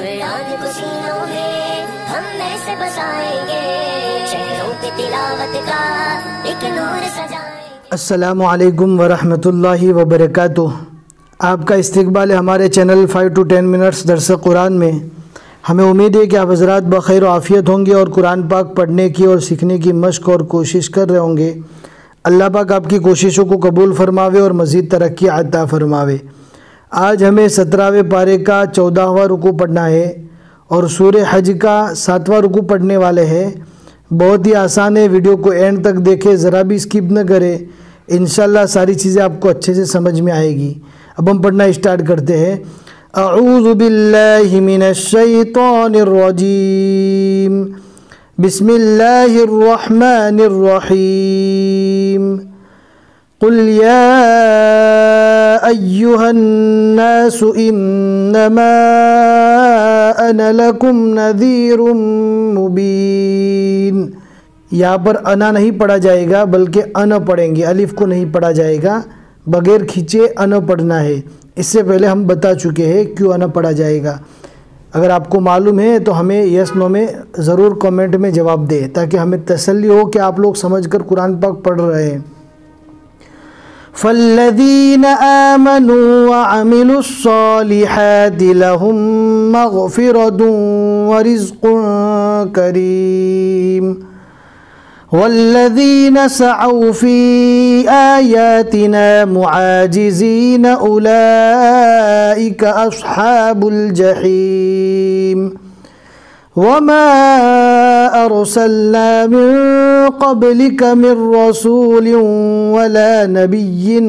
कुरान को सीनों में हम ऐसे बसाएंगे, शहरों पे तिलावत का एक नूर सजाएंगे। अस्सलामु अलैकुम वरहमतुल्लाहि वबरकातुह। आपका इस्तकबाल है हमारे चैनल 5 to 10 मिनट्स दर्स कुरान में। हमें उम्मीद है कि आप हज़रात बखैर आफ़ियत होंगे और कुरान पाक पढ़ने की और सीखने की मशक़ और कोशिश कर रहे होंगे। अल्लाह पाक आपकी कोशिशों को कबूल फरमावे और मज़ीद तरक्की अता फरमावे। आज हमें 17वें पारे का 14वां रुकू पढ़ना है और सूरह हज का 7वां रुकू पढ़ने वाले हैं। बहुत ही आसान है, वीडियो को एंड तक देखें, ज़रा भी स्किप न करें। इंशाल्लाह सारी चीज़ें आपको अच्छे से समझ में आएगी। अब हम पढ़ना स्टार्ट करते हैं। अऊज़ु बिल्लाहि मिनश शैतानिर रजीम, बिस्मिल्लाहिर रहमानिर रहीम। कुल या अय्युहन नासु इन्नमा अना लकुम नज़ीरुम मुबीन। यहाँ पर अना नहीं पढ़ा जाएगा बल्कि अन पढ़ेंगे, अलिफ को नहीं पढ़ा जाएगा, बगैर खींचे अन पढ़ना है। इससे पहले हम बता चुके हैं क्यों अन पढ़ा जाएगा। अगर आपको मालूम है तो हमें यस नो में ज़रूर कमेंट में जवाब दें ताकि हमें तसल्ली हो कि आप लोग समझकर कुरान पाक पढ़ रहे हैं। फ़ल्लज़ीन आमनू व अमिलुस्सालिहाति लहुम मग़फ़िरतुन व रिज़्क़ुन करीम वल्लज़ीन सअव फ़ी आयातिना मुआजिज़ीन उलाइका अस्हाबुल जहीम वमा अरसलना मिन क़ब्लिक मिन रसूलिन वला नबिय्यिन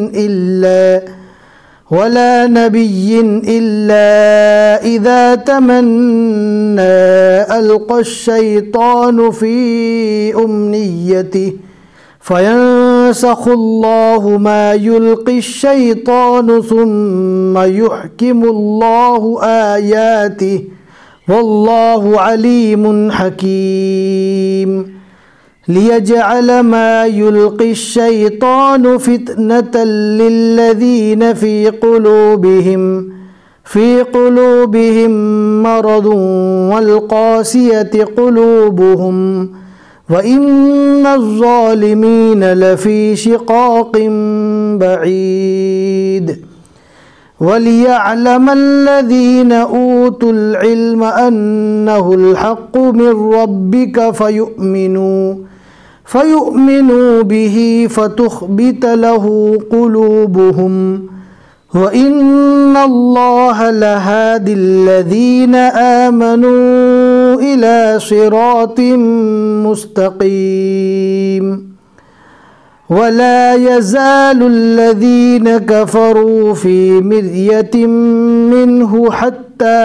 इल्ला इज़ा तमन्ना अल्क़ा अश-शैतानु फ़ी उम्निय्यतिही फ़यंसख़ुल्लाहु मा युल्क़ि अश-शैतानु सुम्मा युहकिमुल्लाहु आयातिही वल्लाहु अलीमुन हकीम। लियजअल मा युल्क़ि अश-शैतानु फ़ितनतल लिल्लज़ीन फ़ी क़ुलूबिहिम मरदुन वल क़ासियति क़ुलूबुहुम व इन्नज़्ज़ालिमीन लफ़ी शिक़ाक़िन बईद। वलियअलमल्लज़ीन ऊतुल इल्म अन्नहुल हक़्क़ु मिर रब्बिक फ़युमिनू बिही फ़तुख़्बित लहू क़ुलूबुहुम व इन्नल्लाह लहादिल्लज़ीन आमनू इला सिरातिम मुस्तक़ीम। वला यज़ालुल्लज़ीन कफ़रू फ़ी मिर्यतिम मिन्हु हत्ता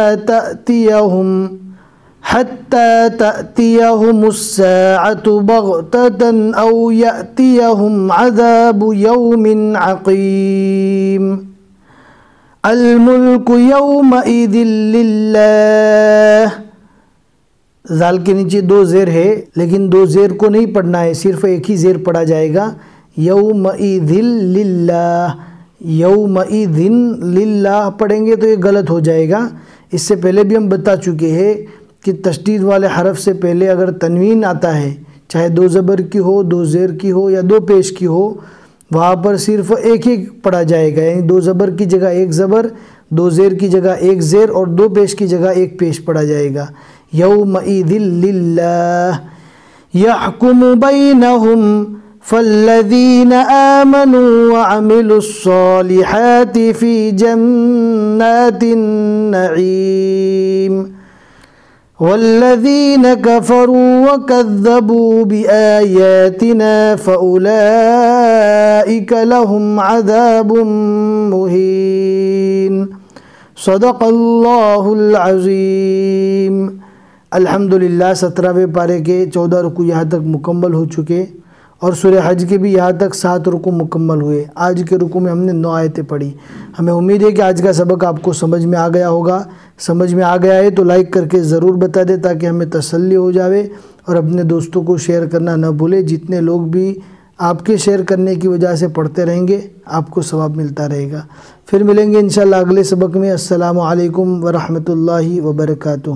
तअतियहुमुस्साअतु बग़ततन औ यअतियहुम अज़ाबु यौमिन अक़ीम। अल-मुल्कु यौमइज़िन लिल्लाह। ज़ाल के नीचे दो ज़ेर है लेकिन दो ज़ेर को नहीं पढ़ना है, सिर्फ एक ही ज़ेर पढ़ा जाएगा। यौमइज़िन लिल्लाह, यौमइज़िन लिल्लाह पढ़ेंगे तो ये गलत हो जाएगा। इससे पहले भी हम बता चुके हैं कि तशदीद वाले हरफ से पहले अगर तनवीन आता है, चाहे दो ज़बर की हो, दो ज़ेर की हो या दो पेश की हो, वहाँ पर सिर्फ एक ही पढ़ा जाएगा। यानी दो ज़बर की जगह एक ज़बर, दो ज़ेर की जगह एक ज़ेर और दो पेश की जगह एक पेश पढ़ा जाएगा। यौमइज़िन लिल्लाह यहकुमु बैनहुम फ़ल्लज़ीन आमनू व अमिलुस्सालिहाति फ़ी जन्नातिन नईम वल्लज़ीन कफ़रू व कज़्ज़बू बिआयातिना फ़उलाइका लहुम अज़ाबुम मुहीन। सदक़ल्लाहुल अज़ीम। अल्हम्दुलिल्लाह 17वें पारे के 14 रुकू यहाँ तक मुकम्मल हो चुके और सूरह हज के भी यहाँ तक 7 रुकू मुकम्मल हुए। आज के रुकू में हमने 9 आयतें पढ़ी। हमें उम्मीद है कि आज का सबक आपको समझ में आ गया होगा। समझ में आ गया है तो लाइक करके ज़रूर बता दें ताकि हमें तसल्ली हो जावे और अपने दोस्तों को शेयर करना न भूलें। जितने लोग भी آپ کے شیئر کرنے کی وجہ سے پڑھتے رہیں گے، آپ کو ثواب ملتا رہے گا۔ پھر ملیں گے انشاءاللہ اگلے سبق میں۔ السلام علیکم ورحمۃ اللہ وبرکاتہ۔